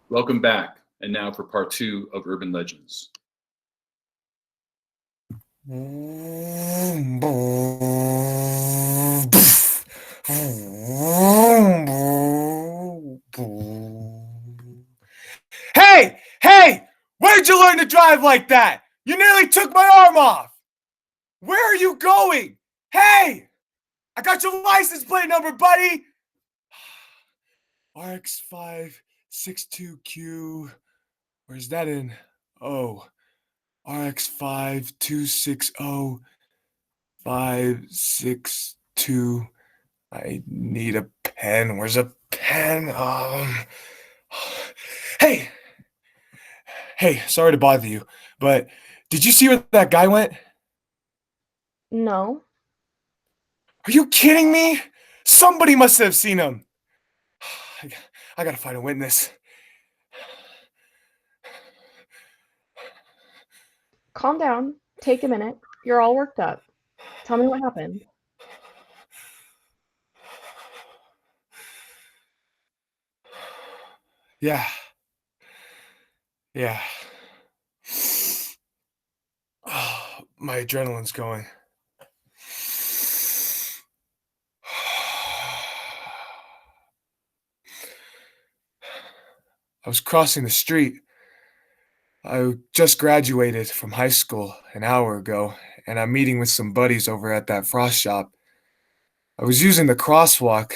Welcome back, and now for part two of Urban Legends. Hey! Hey! Where'd you learn to drive like that? You nearly took my arm off! Where are you going? Hey! I got your license plate number, buddy! RX562Q. Where's that in? Oh. RX5260-562. I need a pen. Where's a pen? Hey! Hey, sorry to bother you, but did you see where that guy went? No. Are you kidding me? Somebody must have seen him. I gotta find a witness. Calm down. Take a minute. You're all worked up. Tell me what happened. Yeah. Yeah. My adrenaline's going. I was crossing the street. I just graduated from high school an hour ago, and I'm meeting with some buddies over at that frost shop. I was using the crosswalk,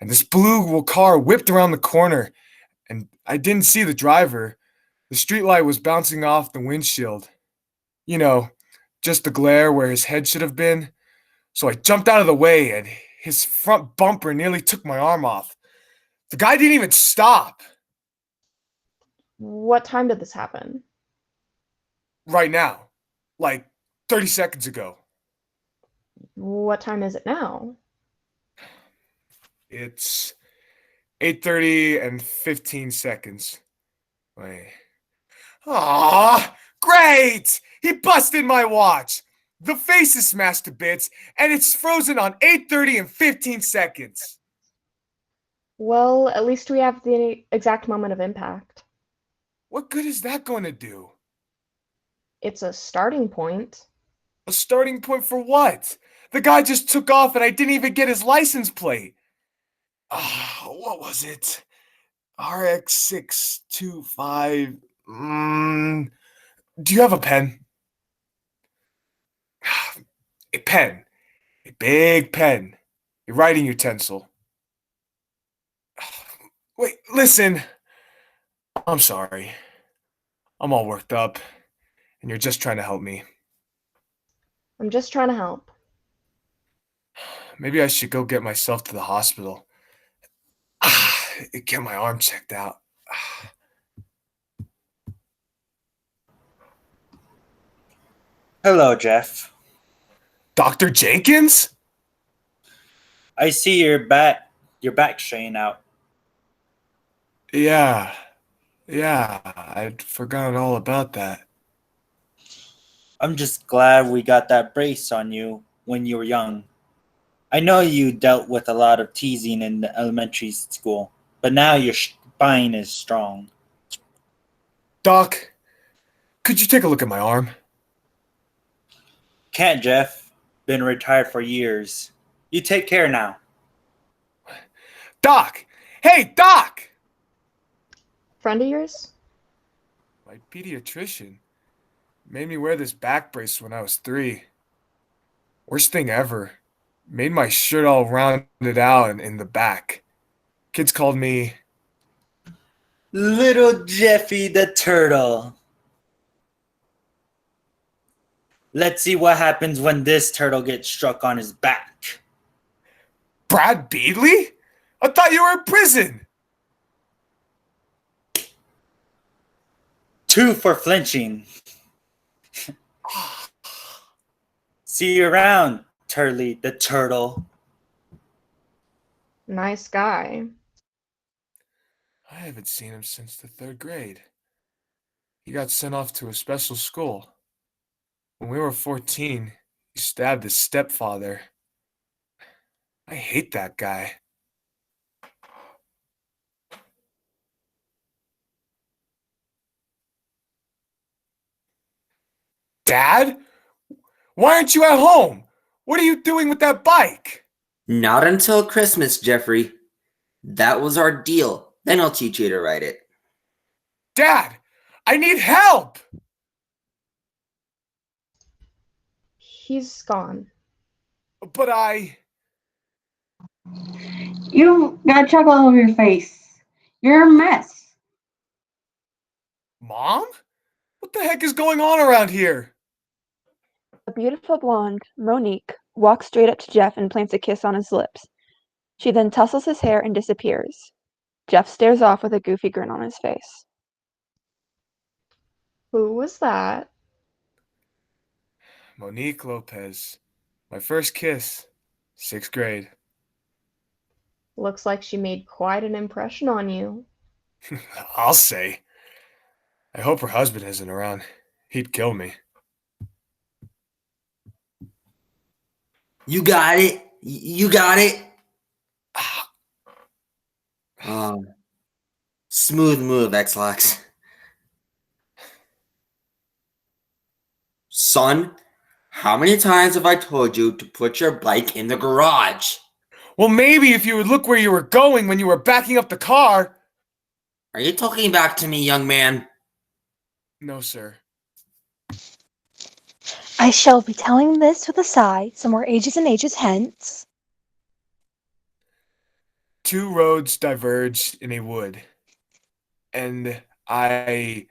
and this blue car whipped around the corner, and I didn't see the driver. The streetlight was bouncing off the windshield. You know, just the glare where his head should have been. So I jumped out of the way, and his front bumper nearly took my arm off. The guy didn't even stop. What time did this happen? Right now, like 30 seconds ago. What time is it now? It's 8:30 and 15 seconds. Wait. Aw, great! He busted my watch. The face is smashed to bits, and it's frozen on 8:30 and 15 seconds. Well, at least we have the exact moment of impact. What good is that going to do? It's a starting point. A starting point for what? The guy just took off and I didn't even get his license plate. What was it? RX625. Do you have a pen? A pen. A big pen. A writing utensil. Wait, listen. I'm sorry. I'm all worked up, and you're just trying to help me. I'm just trying to help. Maybe I should go get myself to the hospital. Get my arm checked out. Hello, Jeff. Dr. Jenkins? I see your back strain out. Yeah, I'd forgotten all about that. I'm just glad we got that brace on you when you were young. I know you dealt with a lot of teasing in the elementary school, but now your spine is strong. Doc, could you take a look at my arm? Can't, Jeff. Been retired for years. You take care now. Doc! Hey, Doc! Friend of yours? My pediatrician made me wear this back brace when I was 3. Worst thing ever. Made my shirt all rounded out and in the back. Kids called me Little Jeffy the turtle. Let's see what happens when this turtle gets struck on his back. Brad Beadley? I thought you were in prison. 2 for flinching. See you around, Turley the turtle. Nice guy. I haven't seen him since the 3rd grade. He got sent off to a special school. When we were 14, he stabbed his stepfather. I hate that guy. Dad? Why aren't you at home? What are you doing with that bike? Not until Christmas, Jeffrey. That was our deal. Then I'll teach you to ride it. Dad, I need help! He's gone. But I... You got chocolate all over your face. You're a mess. Mom? What the heck is going on around here? The beautiful blonde, Monique, walks straight up to Jeff and plants a kiss on his lips. She then tussles his hair and disappears. Jeff stares off with a goofy grin on his face. Who was that? Monique Lopez. My first kiss. 6th grade. Looks like she made quite an impression on you. I'll say. I hope her husband isn't around. He'd kill me. You got it. You got it. Smooth move, X-Lax. Son, how many times have I told you to put your bike in the garage? Well, maybe if you would look where you were going when you were backing up the car. Are you talking back to me, young man? No, sir. I shall be telling this with a sigh, some more ages and ages hence. 2 roads diverged in a wood, and I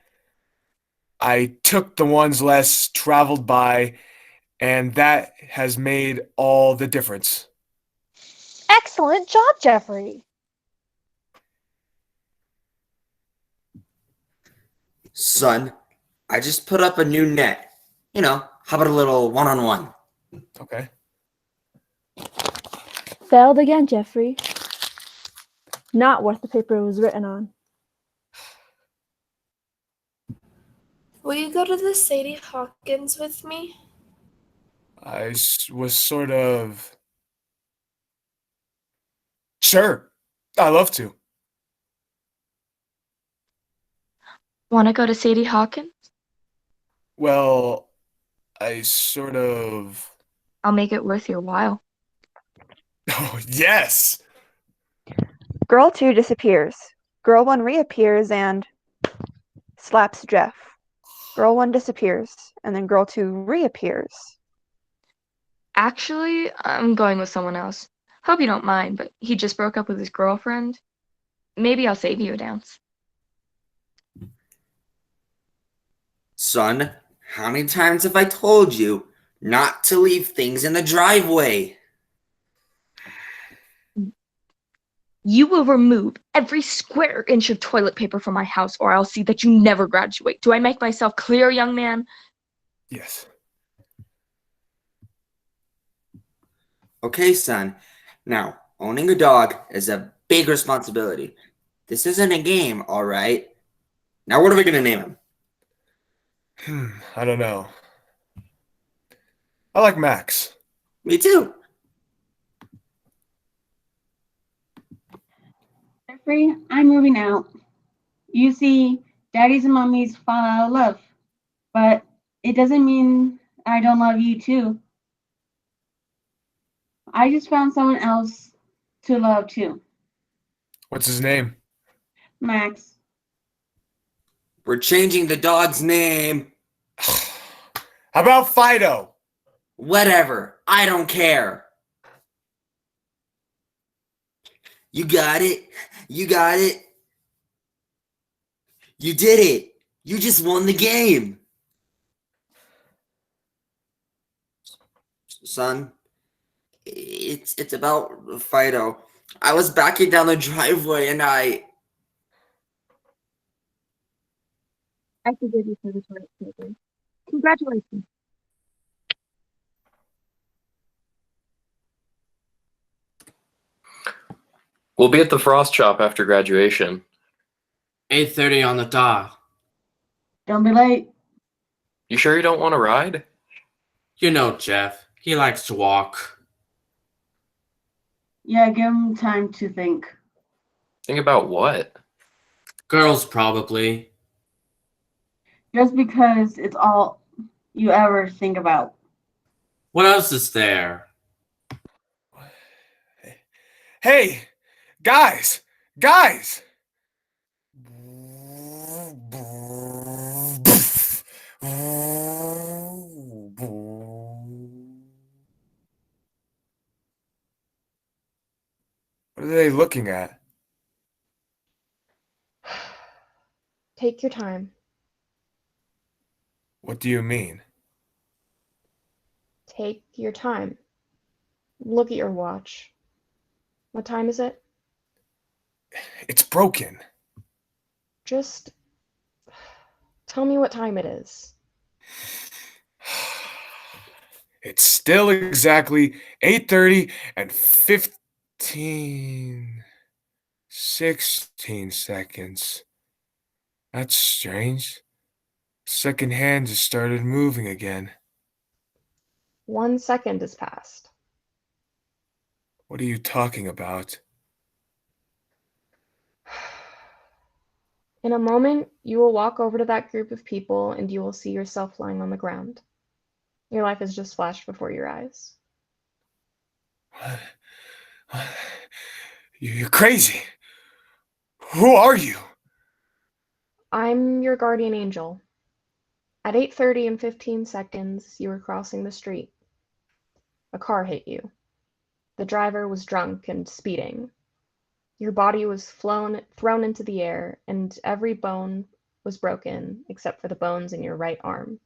took the ones less traveled by, and that has made all the difference. Excellent job, Jeffrey. Son, I just put up a new net. You know, how about a little one-on-one? Okay. Failed again, Jeffrey. Not worth the paper it was written on. Will you go to the Sadie Hawkins with me? I was sort of... Sure. I'd love to. Want to go to Sadie Hawkins? Well, I sort of... I'll make it worth your while. Oh, yes! Girl 2 disappears. Girl 1 reappears and slaps Jeff. Girl 1 disappears, and then Girl 2 reappears. Actually, I'm going with someone else. Hope you don't mind, but he just broke up with his girlfriend. Maybe I'll save you a dance. Son, how many times have I told you not to leave things in the driveway? You will remove every square inch of toilet paper from my house, or I'll see that you never graduate. Do I make myself clear, young man? Yes. Okay, son. Now, owning a dog is a big responsibility. This isn't a game, all right? Now, what are we going to name him? I don't know. I like Max. Me too. Jeffrey, I'm moving out. You see, daddies and mummies fall out of love, but it doesn't mean I don't love you too. I just found someone else to love too. What's his name? Max. We're changing the dog's name. How about Fido? Whatever. I don't care. You got it. You got it. You did it. You just won the game. Son, it's about Fido. I was backing down the driveway and I forgive you for the toilet paper. Congratulations. We'll be at the Frost Shop after graduation. 8:30 on the dot. Don't be late. You sure you don't want to ride? You know Jeff. He likes to walk. Yeah, give him time to think. Think about what? Girls probably. Just because it's all you ever think about. What else is there? Hey, guys! Guys! What are they looking at? Take your time. What do you mean? Take your time. Look at your watch. What time is it? It's broken. Just tell me what time it is. It's still exactly 8:30 and 16 seconds. That's strange. Second hand just started moving again. 1 second has passed. What are you talking about? In a moment, you will walk over to that group of people and you will see yourself lying on the ground. Your life has just flashed before your eyes. You're crazy. Who are you? I'm your guardian angel. At 8:30 and 15 seconds, you were crossing the street. A car hit you. The driver was drunk and speeding. Your body was thrown into the air, and every bone was broken except for the bones in your right arm.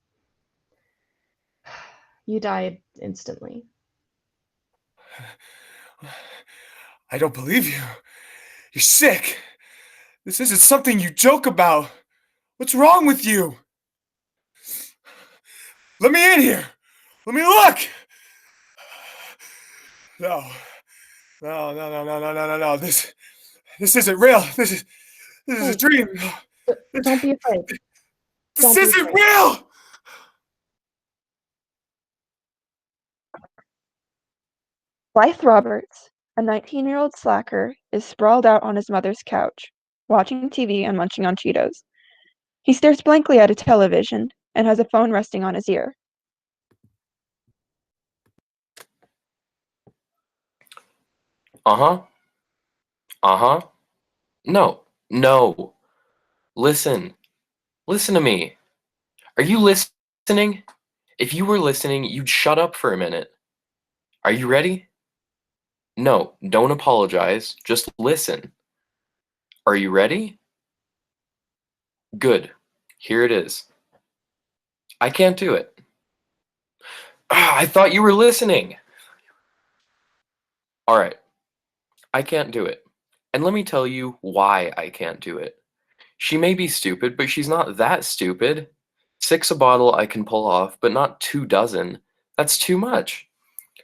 You died instantly. I don't believe you. You're sick. This isn't something you joke about. What's wrong with you? Let me in here. Let me look. No. No. This isn't real. This is a dream. Don't be afraid. This Don't be isn't afraid. real. Blythe Roberts, a 19-year-old slacker, is sprawled out on his mother's couch, watching TV and munching on Cheetos. He stares blankly at a television and has a phone resting on his ear. Uh-huh. Uh-huh. No. Listen. Listen to me. Are you listening? If you were listening, you'd shut up for a minute. Are you ready? No, don't apologize. Just listen. Are you ready? Good. Here it is. I can't do it. I thought you were listening. All right. I can't do it. And let me tell you why I can't do it. She may be stupid, but she's not that stupid. 6 a bottle I can pull off, but not 2 dozen. That's too much.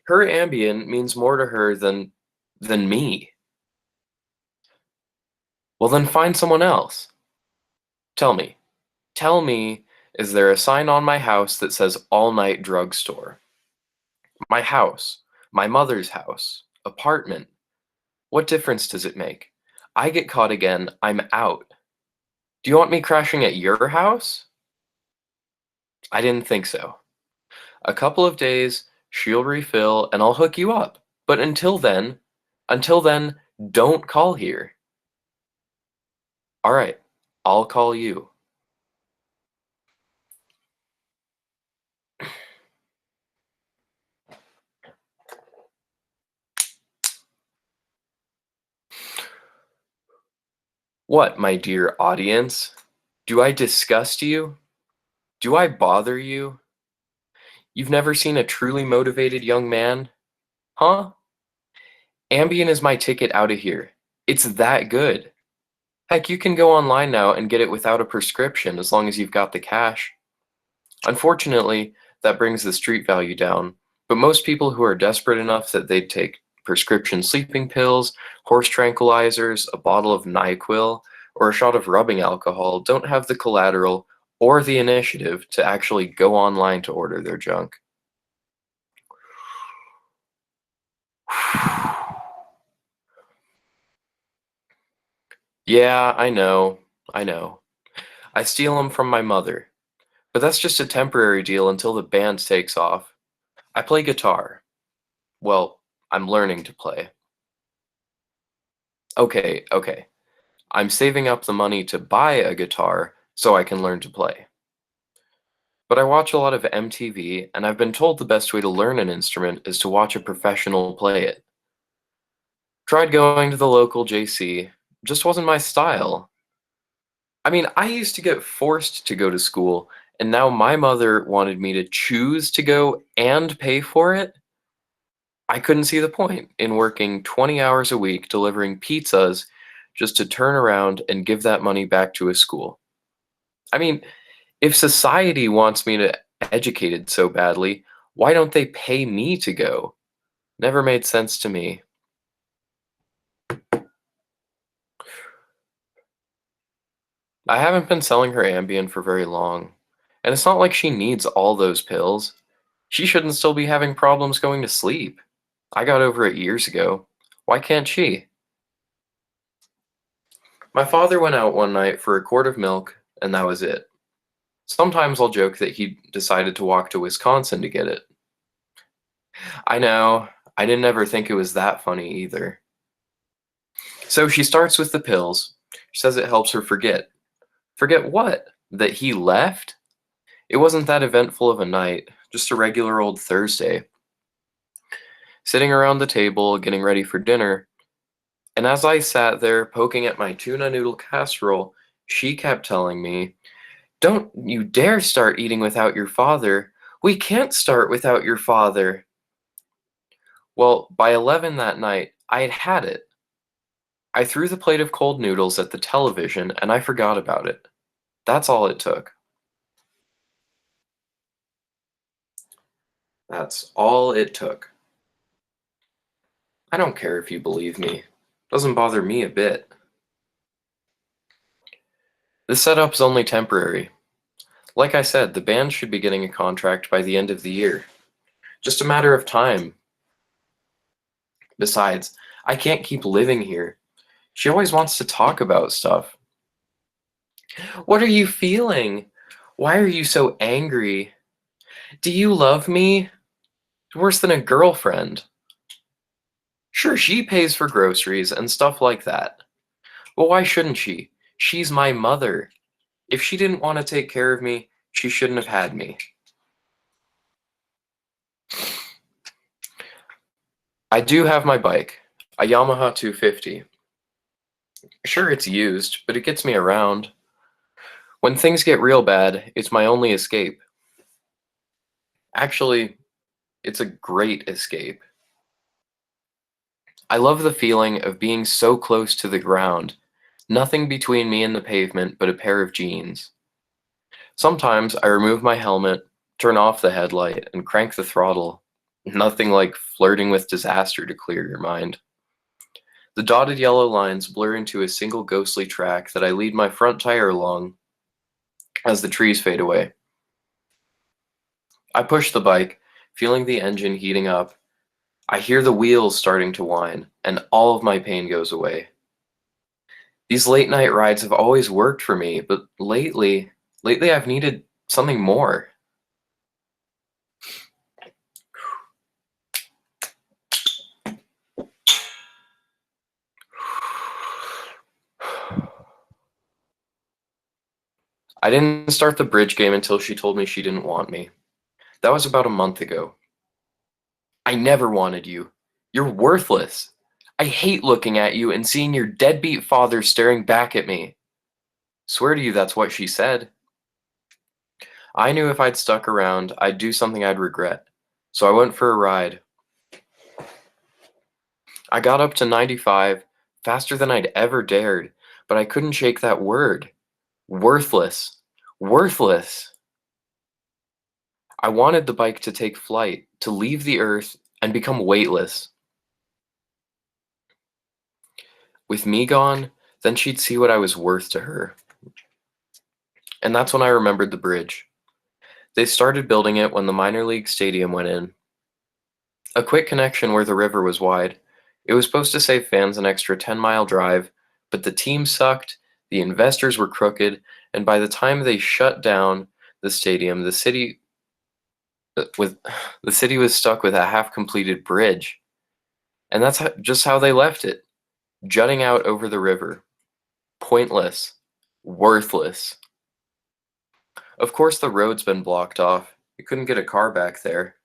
Her Ambien means more to her than me. Well, then find someone else. Tell me, is there a sign on my house that says all-night drugstore? My house, my mother's house, apartment. What difference does it make? I get caught again, I'm out. Do you want me crashing at your house? I didn't think so. A couple of days, she'll refill, and I'll hook you up. But until then, don't call here. All right, I'll call you. What, my dear audience? Do I disgust you? Do I bother you? You've never seen a truly motivated young man? Huh? Ambien is my ticket out of here. It's that good. Heck, you can go online now and get it without a prescription as long as you've got the cash. Unfortunately, that brings the street value down, but most people who are desperate enough that they'd take prescription sleeping pills, horse tranquilizers, a bottle of NyQuil, or a shot of rubbing alcohol don't have the collateral or the initiative to actually go online to order their junk. Yeah, I know. I steal them from my mother. But that's just a temporary deal until the band takes off. I play guitar. Well, I'm learning to play. Okay. I'm saving up the money to buy a guitar so I can learn to play. But I watch a lot of MTV, and I've been told the best way to learn an instrument is to watch a professional play it. Tried going to the local JC, just wasn't my style. I mean, I used to get forced to go to school, and now my mother wanted me to choose to go and pay for it? I couldn't see the point in working 20 hours a week delivering pizzas just to turn around and give that money back to a school. I mean, if society wants me to educated so badly, why don't they pay me to go? Never made sense to me. I haven't been selling her Ambien for very long, and it's not like she needs all those pills. She shouldn't still be having problems going to sleep. I got over it years ago. Why can't she? My father went out one night for a quart of milk, and that was it. Sometimes I'll joke that he decided to walk to Wisconsin to get it. I know, I didn't ever think it was that funny either. So she starts with the pills. She says it helps her forget. Forget what? That he left? It wasn't that eventful of a night, just a regular old Thursday. Sitting around the table, getting ready for dinner, and as I sat there poking at my tuna noodle casserole, she kept telling me, "Don't you dare start eating without your father. We can't start without your father." Well, by 11 that night, I had had it. I threw the plate of cold noodles at the television and I forgot about it. That's all it took. That's all it took. I don't care if you believe me. Doesn't bother me a bit. This setup's only temporary. Like I said, the band should be getting a contract by the end of the year. Just a matter of time. Besides, I can't keep living here. She always wants to talk about stuff. What are you feeling? Why are you so angry? Do you love me? Worse than a girlfriend. Sure, she pays for groceries and stuff like that. But why shouldn't she? She's my mother. If she didn't want to take care of me, she shouldn't have had me. I do have my bike, a Yamaha 250. Sure, it's used, but it gets me around. When things get real bad, it's my only escape. Actually, it's a great escape. I love the feeling of being so close to the ground, nothing between me and the pavement but a pair of jeans. Sometimes I remove my helmet, turn off the headlight, and crank the throttle. Nothing like flirting with disaster to clear your mind. The dotted yellow lines blur into a single ghostly track that I lead my front tire along as the trees fade away. I push the bike, feeling the engine heating up. I hear the wheels starting to whine, and all of my pain goes away. These late night rides have always worked for me, but lately I've needed something more. I didn't start the bridge game until she told me she didn't want me. That was about a month ago. I never wanted you. You're worthless. I hate looking at you and seeing your deadbeat father staring back at me. Swear to you that's what she said. I knew if I'd stuck around, I'd do something I'd regret, so I went for a ride. I got up to 95, faster than I'd ever dared, but I couldn't shake that word. Worthless. Worthless. I wanted the bike to take flight, to leave the earth and become weightless. With me gone, then she'd see what I was worth to her. And that's when I remembered the bridge. They started building it when the minor league stadium went in. A quick connection where the river was wide. It was supposed to save fans an extra 10-mile drive, but the team sucked, the investors were crooked, and by the time they shut down, the stadium, the city was stuck with a half-completed bridge. And that's just how they left it, jutting out over the river. Pointless. Worthless. Of course the road's been blocked off. You couldn't get a car back there.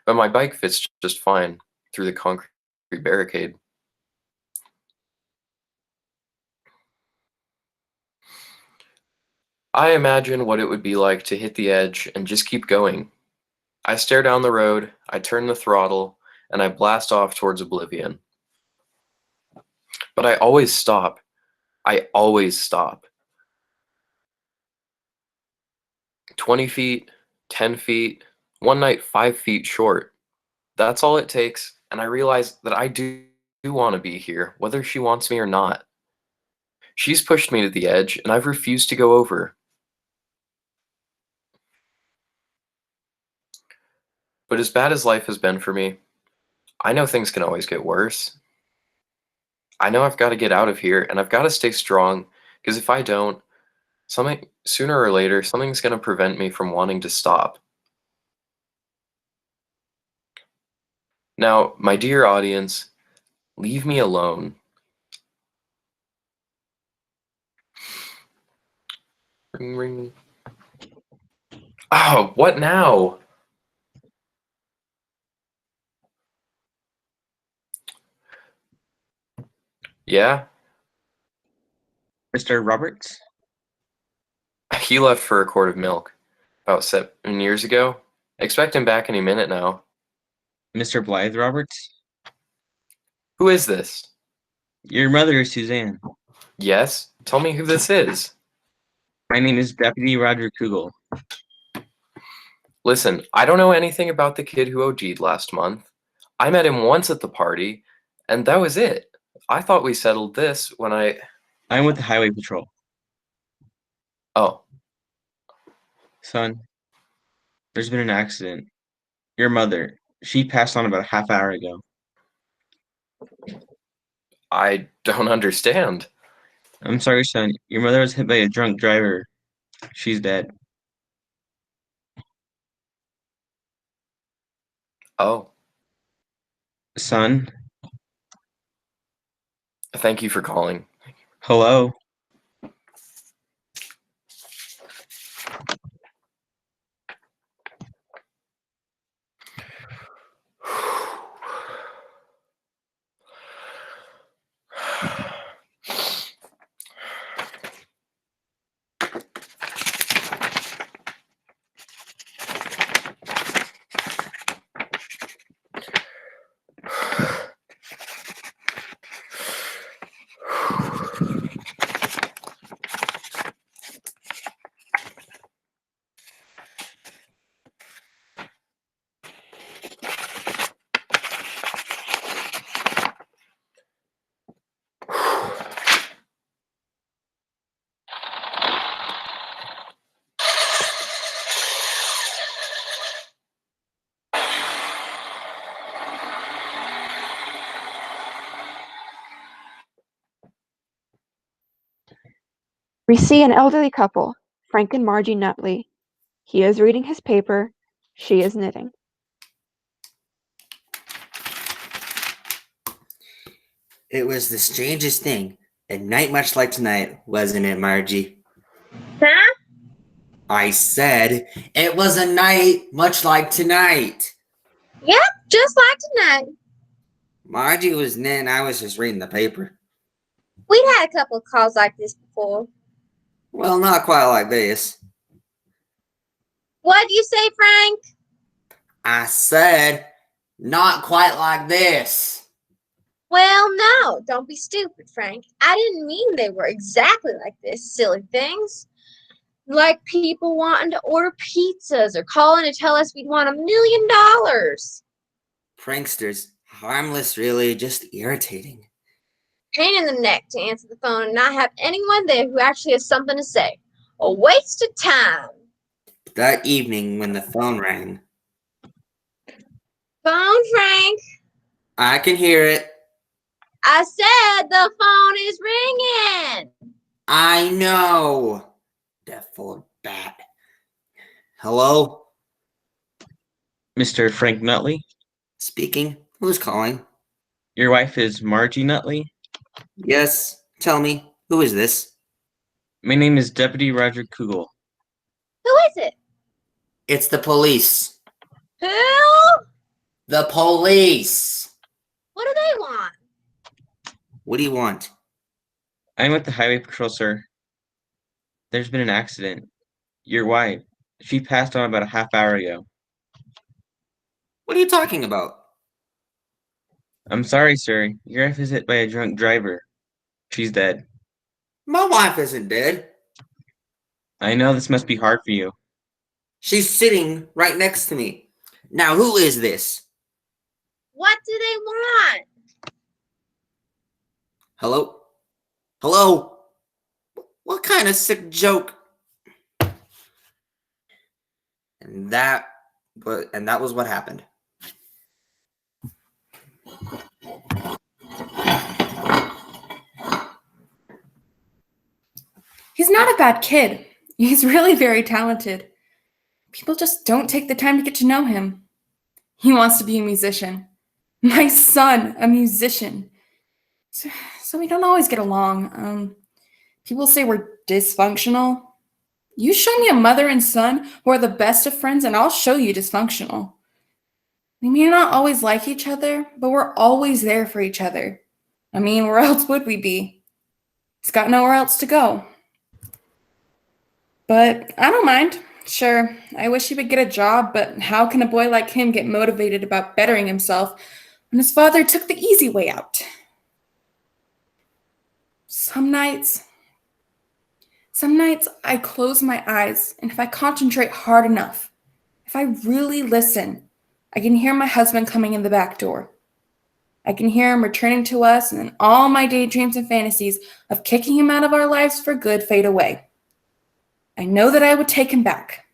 But my bike fits just fine through the concrete barricade. I imagine what it would be like to hit the edge and just keep going. I stare down the road, I turn the throttle, and I blast off towards oblivion. But I always stop. I always stop. 20 feet, 10 feet, one night 5 feet short. That's all it takes, and I realize that I do want to be here, whether she wants me or not. She's pushed me to the edge, and I've refused to go over. But as bad as life has been for me, I know things can always get worse. I know I've got to get out of here, and I've got to stay strong, because if I don't, sooner or later, something's going to prevent me from wanting to stop. Now, my dear audience, leave me alone. Ring, ring. Oh, what now? Yeah? Mr. Roberts? He left for a quart of milk about 7 years ago. Expect him back any minute now. Mr. Blythe Roberts? Who is this? Your mother, Suzanne. Yes? Tell me who this is. My name is Deputy Roger Kugel. Listen, I don't know anything about the kid who OD'd last month. I met him once at the party, and that was it. I thought we settled this when I'm with the Highway Patrol. Oh. Son, there's been an accident. Your mother, she passed on about a half hour ago. I don't understand. I'm sorry, son. Your mother was hit by a drunk driver. She's dead. Oh. Son? Thank you for calling. Hello? We see an elderly couple, Frank and Margie Nutley. He is reading his paper. She is knitting. It was the strangest thing. A night much like tonight, wasn't it, Margie? Huh? I said it was a night much like tonight. Yep, just like tonight. Margie was knitting. I was just reading the paper. We'd had a couple of calls like this before. Well, not quite like this. What'd you say, Frank? I said not quite like this. Well, no, don't be stupid, Frank. I didn't mean they were exactly like this, silly things. Like people wanting to order pizzas or calling to tell us we'd want $1 million. Pranksters, harmless really, just irritating. Pain in the neck to answer the phone and not have anyone there who actually has something to say. A waste of time. That evening when the phone rang. Phone, Frank. I can hear it. I said the phone is ringing. I know. Deaf old bat. Hello? Mr. Frank Nutley? Speaking. Who's calling? Your wife is Margie Nutley? Yes. Tell me, who is this? My name is Deputy Roger Kugel. Who is it? It's the police. Who? The police! What do they want? What do you want? I'm with the Highway Patrol, sir. There's been an accident. Your wife, she passed on about a half hour ago. What are you talking about? I'm sorry, sir. Your wife is hit by a drunk driver. She's dead. My wife isn't dead. I know this must be hard for you. She's sitting right next to me. Now, who is this? What do they want? Hello? Hello? What kind of sick joke? And that was what happened. He's not a bad kid. He's really very talented. People just don't take the time to get to know him. He wants to be a musician. My son, a musician. So we don't always get along. People say we're dysfunctional. You show me a mother and son who are the best of friends, and I'll show you dysfunctional. We may not always like each other, but we're always there for each other. I mean, where else would we be? He's got nowhere else to go. But I don't mind. Sure, I wish he would get a job, but how can a boy like him get motivated about bettering himself when his father took the easy way out? Some nights I close my eyes, and if I concentrate hard enough, if I really listen, I can hear my husband coming in the back door. I can hear him returning to us, and then all my daydreams and fantasies of kicking him out of our lives for good fade away. I know that I would take him back.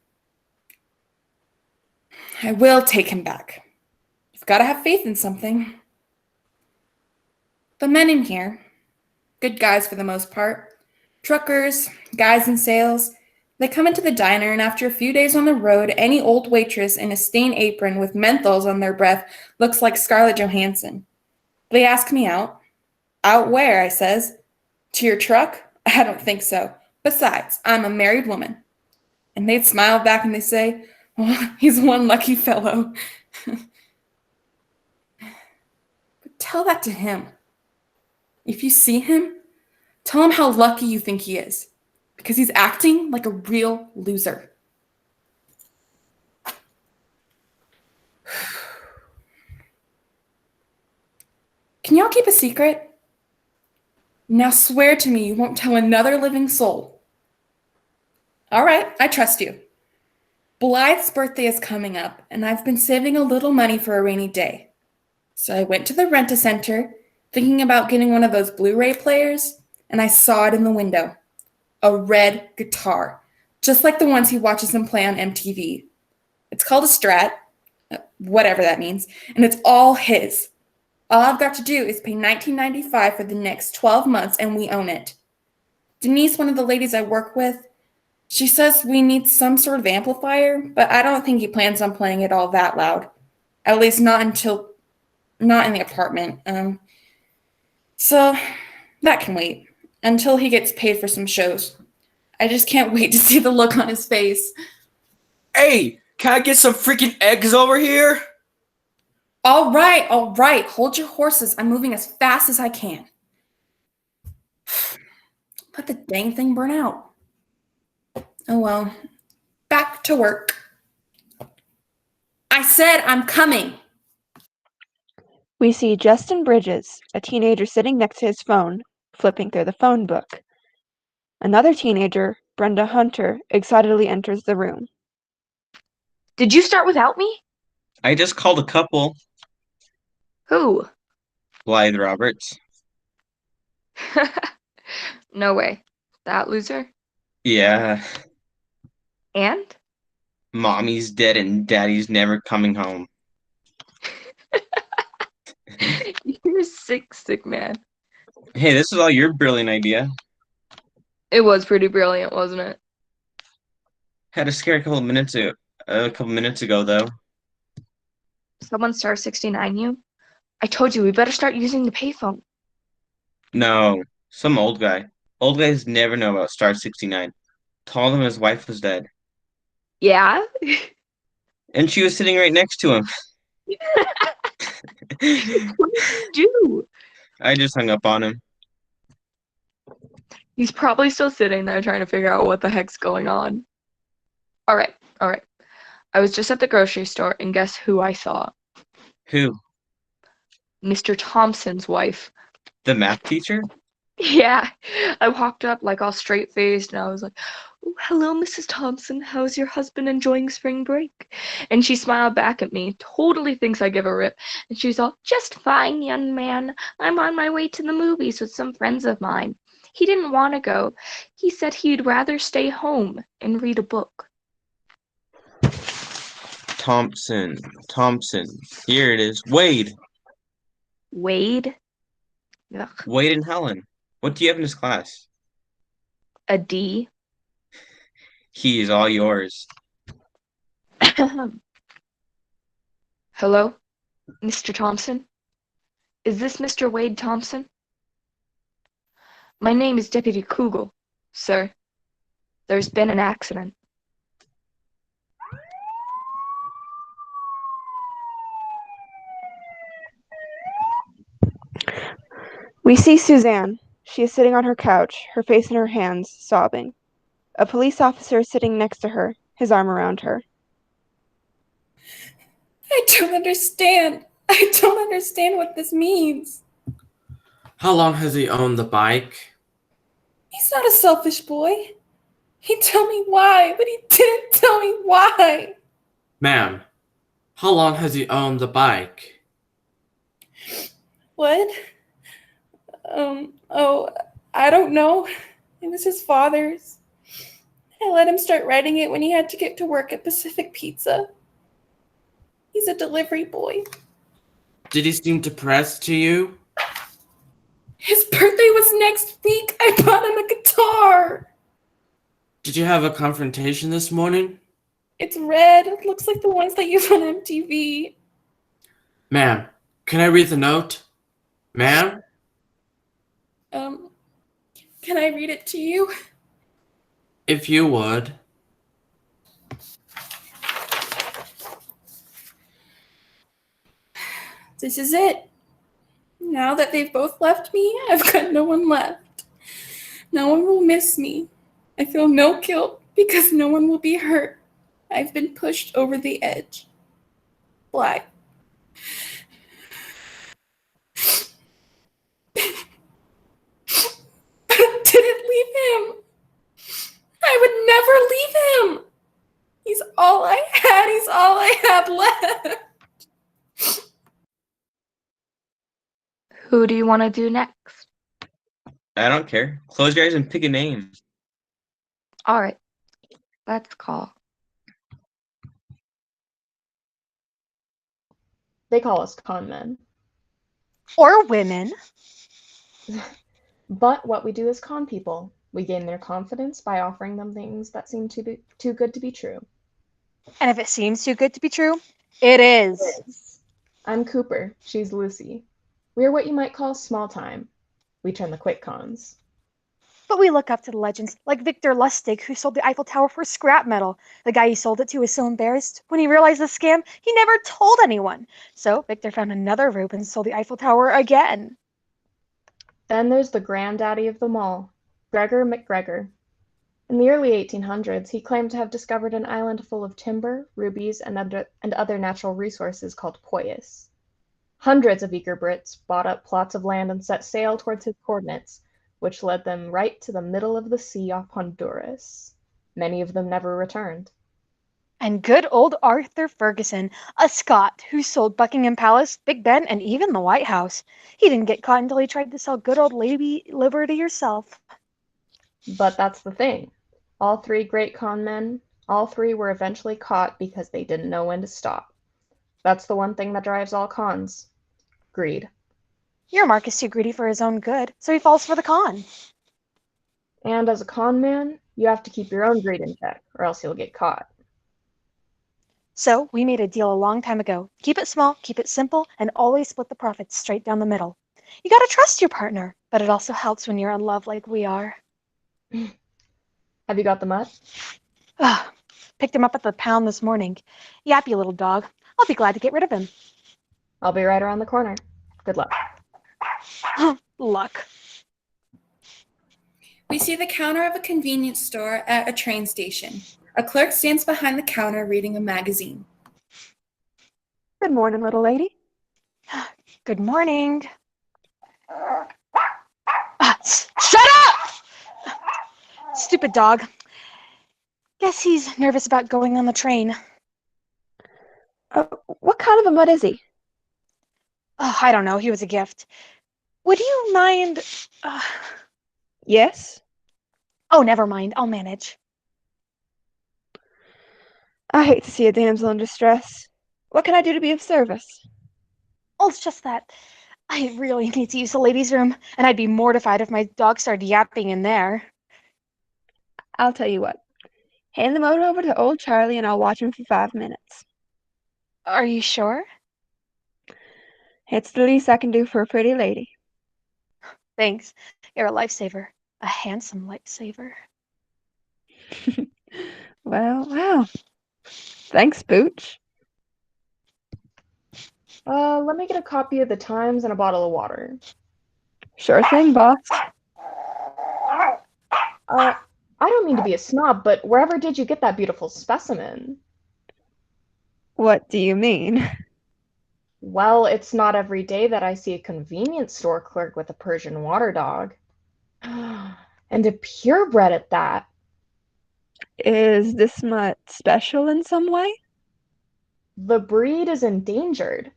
I will take him back. You've got to have faith in something. The men in here, good guys for the most part, truckers, guys in sales, they come into the diner, and after a few days on the road, any old waitress in a stained apron with menthols on their breath looks like Scarlett Johansson. They ask me out. Out where, I says. To your truck? I don't think so. Besides, I'm a married woman. And they'd smile back and they say, well, he's one lucky fellow. But tell that to him. If you see him, tell him how lucky you think he is, because he's acting like a real loser. Can y'all keep a secret? Now swear to me you won't tell another living soul. All right, I trust you. Blythe's birthday is coming up, and I've been saving a little money for a rainy day. So I went to the rent-a-center, thinking about getting one of those Blu-ray players, and I saw it in the window. A red guitar, just like the ones he watches them play on MTV. It's called a Strat, whatever that means, and it's all his. All I've got to do is pay $19.95 for the next 12 months, and we own it. Denise, one of the ladies I work with, she says we need some sort of amplifier, but I don't think he plans on playing it all that loud. At least not in the apartment. So that can wait until he gets paid for some shows. I just can't wait to see the look on his face. Hey, can I get some freaking eggs over here? All right. Hold your horses. I'm moving as fast as I can. Let the dang thing burn out. Oh well. Back to work. I said I'm coming. We see Justin Bridges, a teenager sitting next to his phone, flipping through the phone book. Another teenager, Brenda Hunter, excitedly enters the room. Did you start without me? I just called a couple. Who? Blythe Roberts. No way. That loser? Yeah. And? Mommy's dead and daddy's never coming home. You're sick man. Hey, this is all your brilliant idea. It was pretty brilliant, wasn't it? Had a scare a couple minutes ago, though. Someone star 69 you? I told you we better start using the payphone. No, some old guy. Old guys never know about Star 69. Told him his wife was dead. Yeah? And she was sitting right next to him. What did you do? I just hung up on him. He's probably still sitting there trying to figure out what the heck's going on. All right. I was just at the grocery store, and guess who I saw? Who? Mr. Thompson's wife. The math teacher? Yeah. I walked up like all straight-faced, and I was like, "Oh, hello, Mrs. Thompson. How's your husband enjoying spring break?" And she smiled back at me, totally thinks I give a rip. And she's all, "Just fine, young man. I'm on my way to the movies with some friends of mine. He didn't want to go. He said he'd rather stay home and read a book." Thompson. Here it is. Wade. Wade? Ugh. Wade and Helen. What do you have in his class? A D? He is all yours. Hello, Mr. Thompson? Is this Mr. Wade Thompson? My name is Deputy Kugel, sir. There's been an accident. We see Suzanne. She is sitting on her couch, her face in her hands, sobbing. A police officer is sitting next to her, his arm around her. I don't understand. I don't understand what this means. How long has he owned the bike? He's not a selfish boy. He'd tell me why, but he didn't tell me why. Ma'am, how long has he owned the bike? What? I don't know. It was his father's. I let him start riding it when he had to get to work at Pacific Pizza. He's a delivery boy. Did he seem depressed to you? His birthday was next week. I bought him a guitar. Did you have a confrontation this morning? It's red. It looks like the ones that use on MTV. Ma'am, can I read the note? Ma'am? Can I read it to you? If you would. This is it. Now that they've both left me, I've got no one left. No one will miss me. I feel no guilt because no one will be hurt. I've been pushed over the edge. Blythe. I didn't leave him. I would never leave him. He's all I had. He's all I have left. Who do you want to do next? I don't care. Close your eyes and pick a name. All right, let's call. They call us con men. Or women. But what we do is con people. We gain their confidence by offering them things that seem too good to be true. And if it seems too good to be true, it is. I'm Cooper. She's Lucy. We're what you might call small time. We turn the quick cons. But we look up to the legends, like Victor Lustig, who sold the Eiffel Tower for scrap metal. The guy he sold it to was so embarrassed. When he realized the scam, he never told anyone. So Victor found another rope and sold the Eiffel Tower again. Then there's the granddaddy of them all, Gregor McGregor. In the early 1800s, he claimed to have discovered an island full of timber, rubies, and other natural resources called Poyas. Hundreds of eager Brits bought up plots of land and set sail towards his coordinates, which led them right to the middle of the sea off Honduras. Many of them never returned. And good old Arthur Ferguson, a Scot who sold Buckingham Palace, Big Ben, and even the White House. He didn't get caught until he tried to sell good old Lady Liberty herself. But that's the thing. All three great con men, all three were eventually caught because they didn't know when to stop. That's the one thing that drives all cons. Greed. Your Mark is too greedy for his own good, so he falls for the con. And as a con man, You have to keep your own greed in check, or else you'll get caught. So we made a deal a long time ago. Keep it small, keep it simple, and always split the profits straight down the middle. You gotta trust your partner, but it also helps when you're in love like we are. Have you got the mutt? Ugh, picked him up at the pound this morning. Yappy little dog. I'll be glad to get rid of him. I'll be right around the corner. Good luck. Luck. We see the counter of a convenience store at a train station. A clerk stands behind the counter reading a magazine. Good morning, little lady. Good morning. Shut up! Stupid dog. Guess he's nervous about going on the train. What kind of a mutt is he? Oh, I don't know. He was a gift. Would you mind... Yes? Oh, never mind. I'll manage. I hate to see a damsel in distress. What can I do to be of service? Oh, it's just that I really need to use the ladies' room, and I'd be mortified if my dog started yapping in there. I'll tell you what. Hand the motor over to old Charlie and I'll watch him for 5 minutes. Are you sure? It's the least I can do for a pretty lady. Thanks. You're a lifesaver. A handsome lifesaver. Well. Thanks, Pooch. Let me get a copy of the Times and a bottle of water. Sure thing, boss. I don't mean to be a snob, but wherever did you get that beautiful specimen? What do you mean? Well, it's not every day that I see a convenience store clerk with a Persian water dog. And a purebred at that. Is this mutt special in some way? The breed is endangered.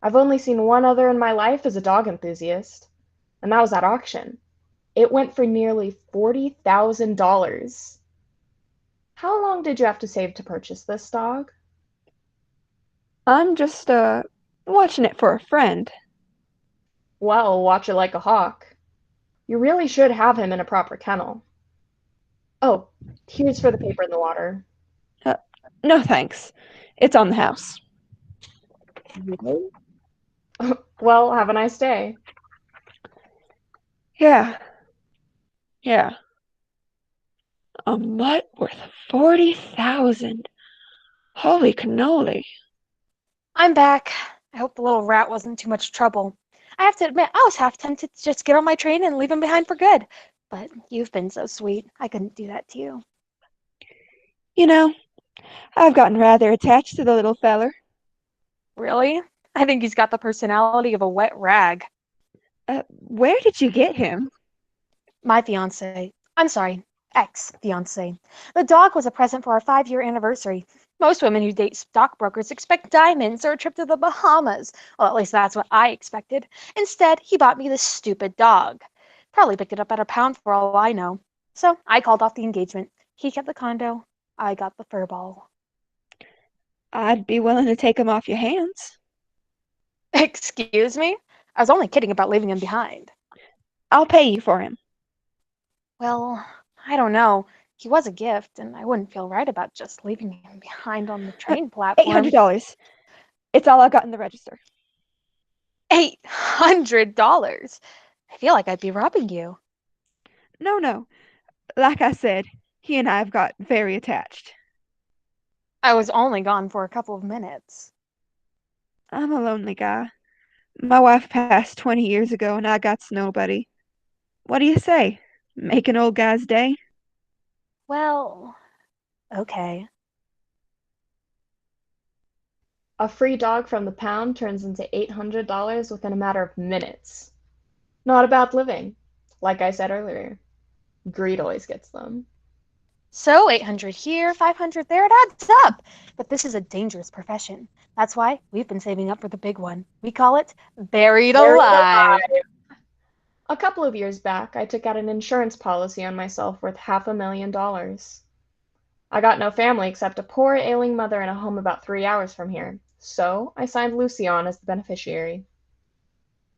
I've only seen one other in my life as a dog enthusiast, and that was at auction. It went for nearly $40,000. How long did you have to save to purchase this dog? I'm just, watching it for a friend. Well, watch it like a hawk. You really should have him in a proper kennel. Oh, here's for the paper and the water. No thanks. It's on the house. Really? Well, have a nice day. Yeah. A mutt worth 40,000. Holy cannoli. I'm back. I hope the little rat wasn't too much trouble. I have to admit, I was half tempted to just get on my train and leave him behind for good. But you've been so sweet. I couldn't do that to you. You know, I've gotten rather attached to the little feller. Really? I think he's got the personality of a wet rag. Where did you get him? My fiance. I'm sorry, ex-fiance. The dog was a present for our 5-year anniversary. Most women who date stockbrokers expect diamonds or a trip to the Bahamas. Well, at least that's what I expected. Instead, he bought me this stupid dog. Probably picked it up at a pound for all I know. So I called off the engagement. He kept the condo. I got the fur ball. I'd be willing to take him off your hands. Excuse me? I was only kidding about leaving him behind. I'll pay you for him. Well, I don't know. He was a gift, and I wouldn't feel right about just leaving him behind on the train platform. $800. It's all I've got in the register. $800? I feel like I'd be robbing you. No. Like I said, he and I have got very attached. I was only gone for a couple of minutes. I'm a lonely guy. My wife passed 20 years ago and I got nobody. What do you say? Make an old guy's day? Well, okay. A free dog from the pound turns into $800 within a matter of minutes. Not a bad living. Like I said earlier, greed always gets them. So 800 here, 500 there, it adds up. But this is a dangerous profession. That's why we've been saving up for the big one. We call it Buried Alive. A couple of years back, I took out an insurance policy on myself worth $500,000. I got no family except a poor ailing mother in a home about 3 hours from here, so I signed Lucy on as the beneficiary.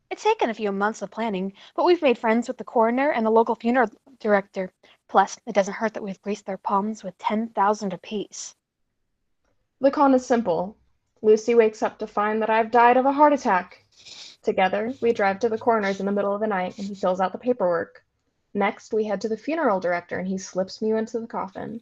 It's taken a few months of planning, but we've made friends with the coroner and the local funeral director. Plus, it doesn't hurt that we've graced their palms with 10,000 apiece. The con is simple. Lucy wakes up to find that I've died of a heart attack. Together, we drive to the coroner's in the middle of the night and he fills out the paperwork. Next, we head to the funeral director and he slips me into the coffin.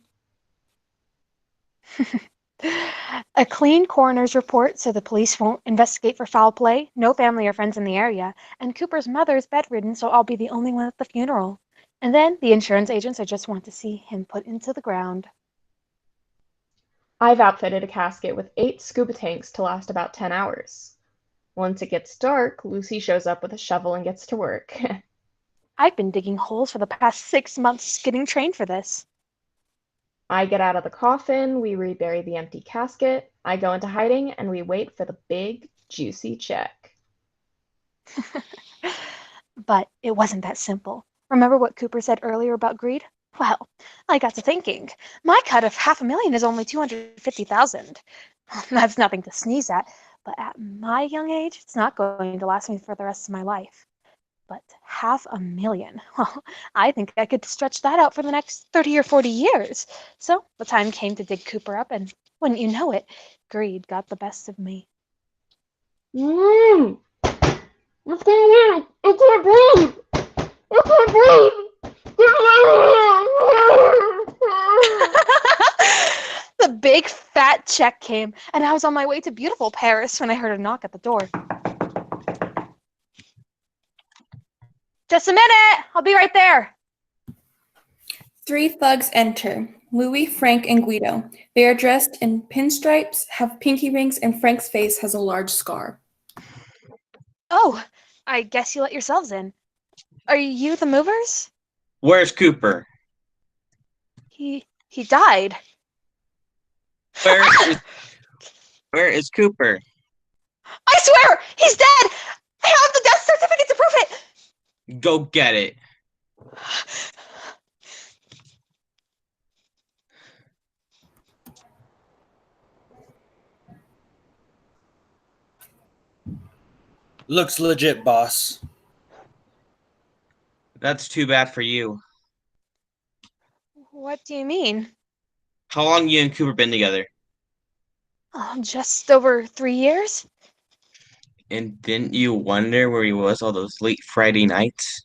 A clean coroner's report so the police won't investigate for foul play, no family or friends in the area, and Cooper's mother's bedridden, so I'll be the only one at the funeral. And then the insurance agents, I just want to see him put into the ground. I've outfitted a casket with 8 scuba tanks to last about 10 hours. Once it gets dark, Lucy shows up with a shovel and gets to work. I've been digging holes for the past 6 months, getting trained for this. I get out of the coffin, we rebury the empty casket, I go into hiding, and we wait for the big, juicy check. But it wasn't that simple. Remember what Cooper said earlier about greed? Well, I got to thinking. My cut of $500,000 is only $250,000. That's nothing to sneeze at, but at my young age, it's not going to last me for the rest of my life. But $500,000, well, I think I could stretch that out for the next 30 or 40 years. So the time came to dig Cooper up, and wouldn't you know it, greed got the best of me. Mom! What's going on? I can't breathe! I can't breathe! The big fat check came, and I was on my way to beautiful Paris when I heard a knock at the door. Just a minute! I'll be right there. 3 thugs enter. Louis, Frank, and Guido. They are dressed in pinstripes, have pinky rings, and Frank's face has a large scar. Oh, I guess you let yourselves in. Are you the movers? Where's Cooper? He died. Where is Cooper? I swear, he's dead! I have the death certificate to prove it! Go get it. Looks legit, boss. That's too bad for you. What do you mean? How long you and Cooper been together? Oh, just over 3 years? And didn't you wonder where he was all those late Friday nights?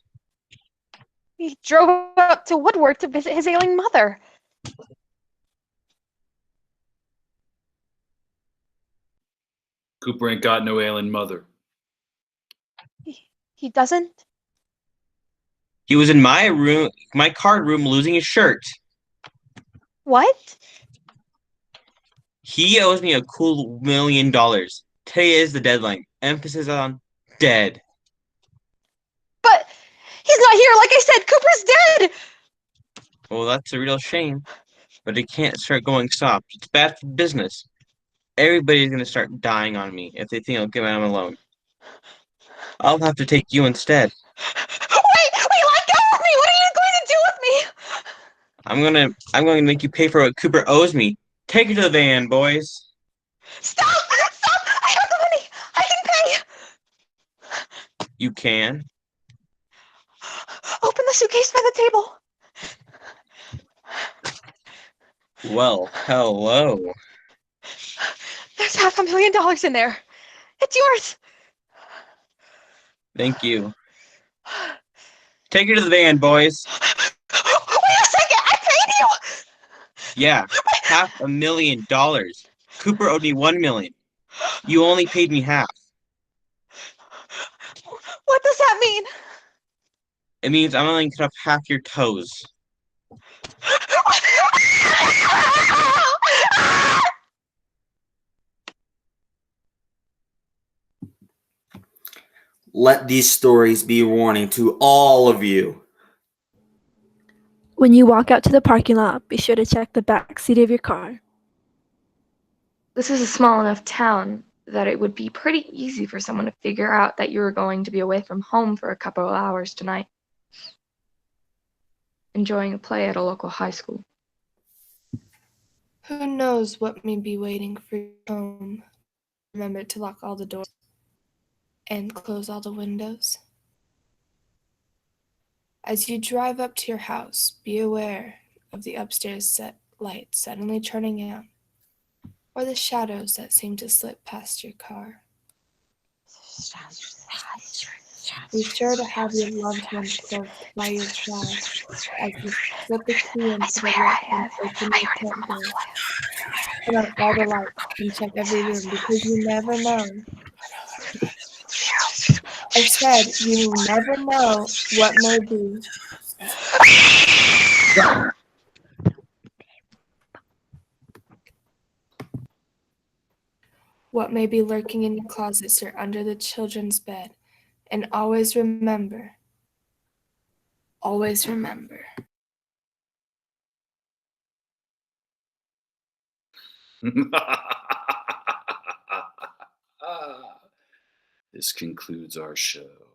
He drove up to Woodward to visit his ailing mother. Cooper ain't got no ailing mother. He doesn't? He was in my room, my card room, losing his shirt. What? He owes me a cool $1 million. Today is the deadline. Emphasis on dead. But he's not here. Like I said, Cooper's dead. Well, that's a real shame. But it can't start going soft. It's bad for business. Everybody's going to start dying on me if they think I'll give them alone. I'll have to take you instead. Wait, let go of me. What are you going to do with me? I'm going to make you pay for what Cooper owes me. Take it to the van, boys. Stop! I have the money. I can pay. You can. Open the suitcase by the table. Well, hello. There's $500,000 in there. It's yours. Thank you. Take her to the van, boys. Wait a second. I paid you. Yeah, $500,000. Cooper owed me $1 million. You only paid me half. What does that mean? It means I'm only cut off half your toes. Let these stories be a warning to all of you. When you walk out to the parking lot, be sure to check the back seat of your car. This is a small enough town that it would be pretty easy for someone to figure out that you were going to be away from home for a couple of hours tonight, enjoying a play at a local high school. Who knows what may be waiting for you home? Remember to lock all the doors and close all the windows. As you drive up to your house, be aware of the upstairs light suddenly turning out, or the shadows that seem to slip past your car. Be sure to have your loved ones close by your side as you slip the key into the lock and open the front door. Turn on all the lights and check every room because you never know. I said you never know what may be. What may be lurking in your closets or under the children's bed. And always remember, This concludes our show.